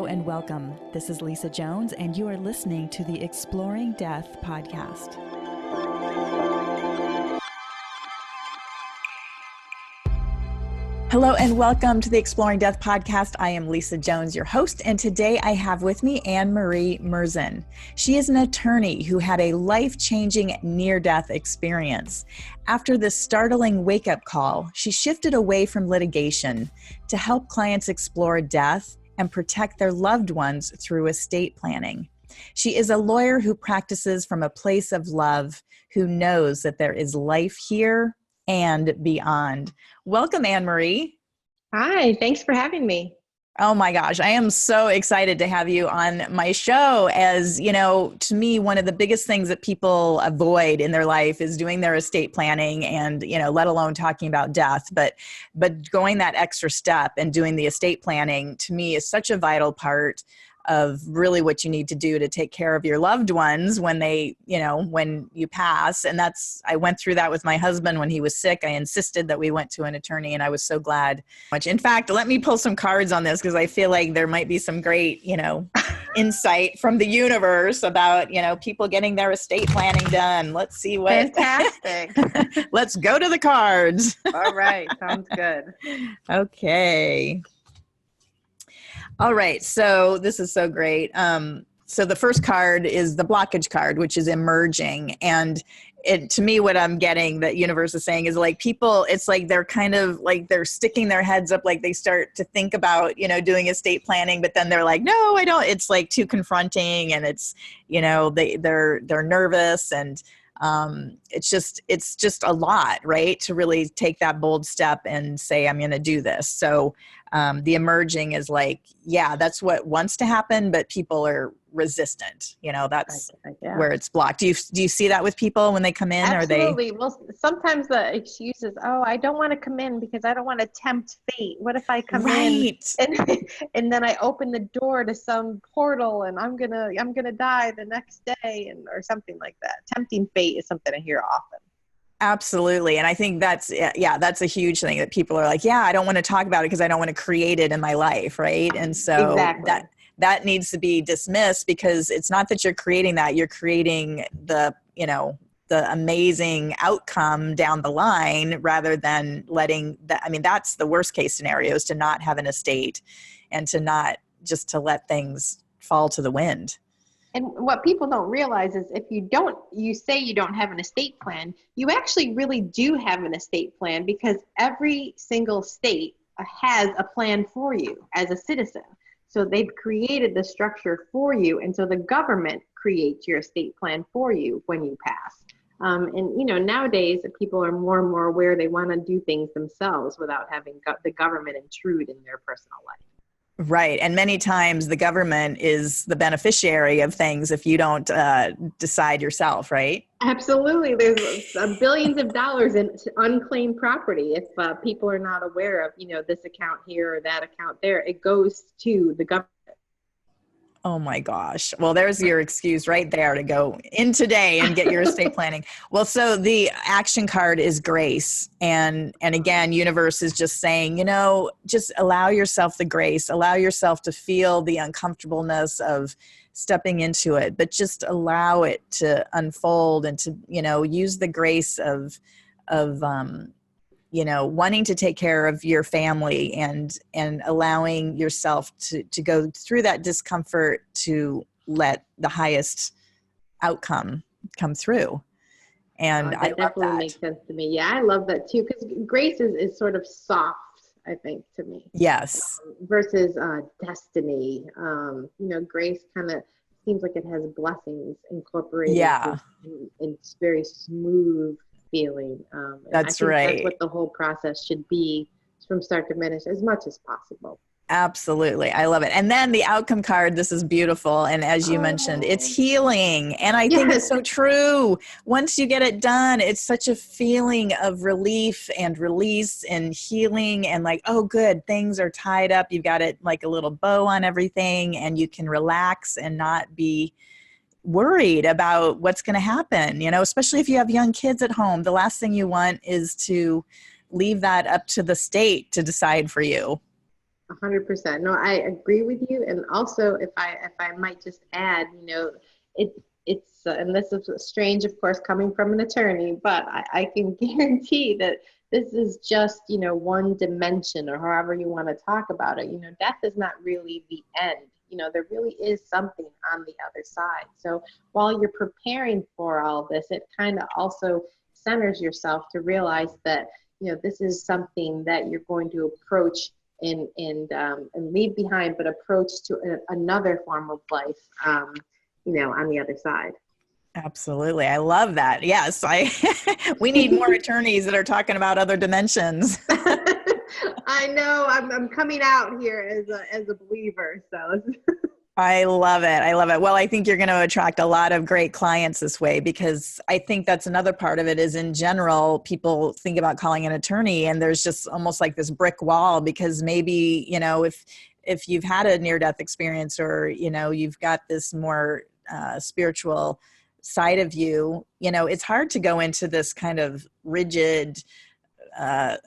and welcome. This is Lisa Jones, and you are listening to the Exploring Death podcast. Hello and welcome to the Exploring Death podcast. I am Lisa Jones, your host, and today I have with me Anne-Marie Murzin. She is an attorney who had a life-changing near-death experience. After this startling wake-up call, she shifted away from litigation to help clients explore death and protect their loved ones through estate planning. She is a lawyer who practices from a place of love, who knows that there is life here and beyond. Welcome, Anne-Marie. Hi, thanks for having me. Oh my gosh, I am so excited to have you on my show. As you know, to me, one of the biggest things that people avoid in their life is doing their estate planning and, let alone talking about death. But going that extra step and doing the estate planning, to me, is such a vital part of really what you need to do to take care of your loved ones when they, when you pass. And I went through that with my husband when he was sick. I insisted that we went to an attorney, and I was so glad. In fact, let me pull some cards on this because I feel like there might be some great, insight from the universe about, people getting their estate planning done. Let's see what. Fantastic. Let's go to the cards. All right. Sounds good. Okay. All right. So this is so great. So the first card is the blockage card, which is emerging. And to me, what I'm getting that universe is saying is like people, it's like they're kind of like they're sticking their heads up, like they start to think about, doing estate planning, but then they're like, no, I don't. It's like too confronting, and it's, they're nervous, and it's just a lot, right? To really take that bold step and say, I'm going to do this. So the emerging is like, yeah, that's what wants to happen, but people are resistant. That's where it's blocked. Do you see that with people when they come in? Absolutely. Well, sometimes the excuse is, oh, I don't want to come in because I don't want to tempt fate. What if I come in and then I open the door to some portal and I'm gonna die the next day, or something like that. Tempting fate is something I hear often. Absolutely. And I think that's a huge thing that people are like, yeah, I don't want to talk about it because I don't want to create it in my life. Right. And so exactly. that needs to be dismissed, because it's not that you're creating that, you're creating the amazing outcome down the line, rather than letting that. I mean, that's the worst case scenario, is to not have an estate and to let things fall to the wind. And what people don't realize is if you say you don't have an estate plan, you actually really do have an estate plan, because every single state has a plan for you as a citizen. So they've created the structure for you. And so the government creates your estate plan for you when you pass. And nowadays people are more and more aware they want to do things themselves without having the government intrude in their personal life. Right. And many times the government is the beneficiary of things if you don't decide yourself, right? Absolutely. There's billions of dollars in unclaimed property. If people are not aware of, this account here or that account there, it goes to the government. Oh my gosh. Well, there's your excuse right there to go in today and get your estate planning. Well, so the action card is grace. And again, universe is just saying, just allow yourself the grace, allow yourself to feel the uncomfortableness of stepping into it, but just allow it to unfold and to, use the grace of wanting to take care of your family and allowing yourself to go through that discomfort to let the highest outcome come through. And I love definitely that. Makes sense to me. Yeah, I love that too, because grace is sort of soft, I think, to me. Yes. Versus destiny. Grace kind of seems like it has blessings incorporated. Yeah. It's very smooth feeling. That's I think right. That's what the whole process should be, from start to finish, as much as possible. Absolutely. I love it. And then the outcome card, this is beautiful. And as you mentioned, it's healing. And I think it's so true. Once you get it done, it's such a feeling of relief and release and healing, and like, oh, good, things are tied up. You've got it like a little bow on everything, and you can relax and not be worried about what's going to happen, especially if you have young kids at home. The last thing you want is to leave that up to the state to decide for you. 100%. No, I agree with you. And also, if I might just add, it and this is strange, of course, coming from an attorney, but I can guarantee that this is just, one dimension, or however you want to talk about it. Death is not really the end. There really is something on the other side. So while you're preparing for all this, it kind of also centers yourself to realize that, this is something that you're going to approach and leave behind, but approach to another form of life, on the other side. Absolutely. I love that. Yes. We need more attorneys that are talking about other dimensions. I know I'm coming out here as a believer. So I love it. I love it. Well, I think you're going to attract a lot of great clients this way, because I think that's another part of it is, in general, people think about calling an attorney and there's just almost like this brick wall, because maybe, if you've had a near-death experience, or, you've got this more spiritual side of you, it's hard to go into this kind of rigid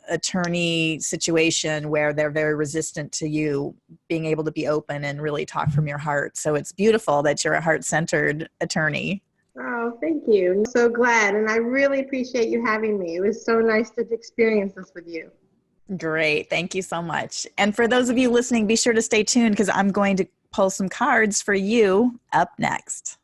attorney situation where they're very resistant to you being able to be open and really talk from your heart. So it's beautiful that you're a heart-centered attorney. Oh, thank you. I'm so glad. And I really appreciate you having me. It was so nice to experience this with you. Great. Thank you so much. And for those of you listening, be sure to stay tuned, because I'm going to pull some cards for you up next.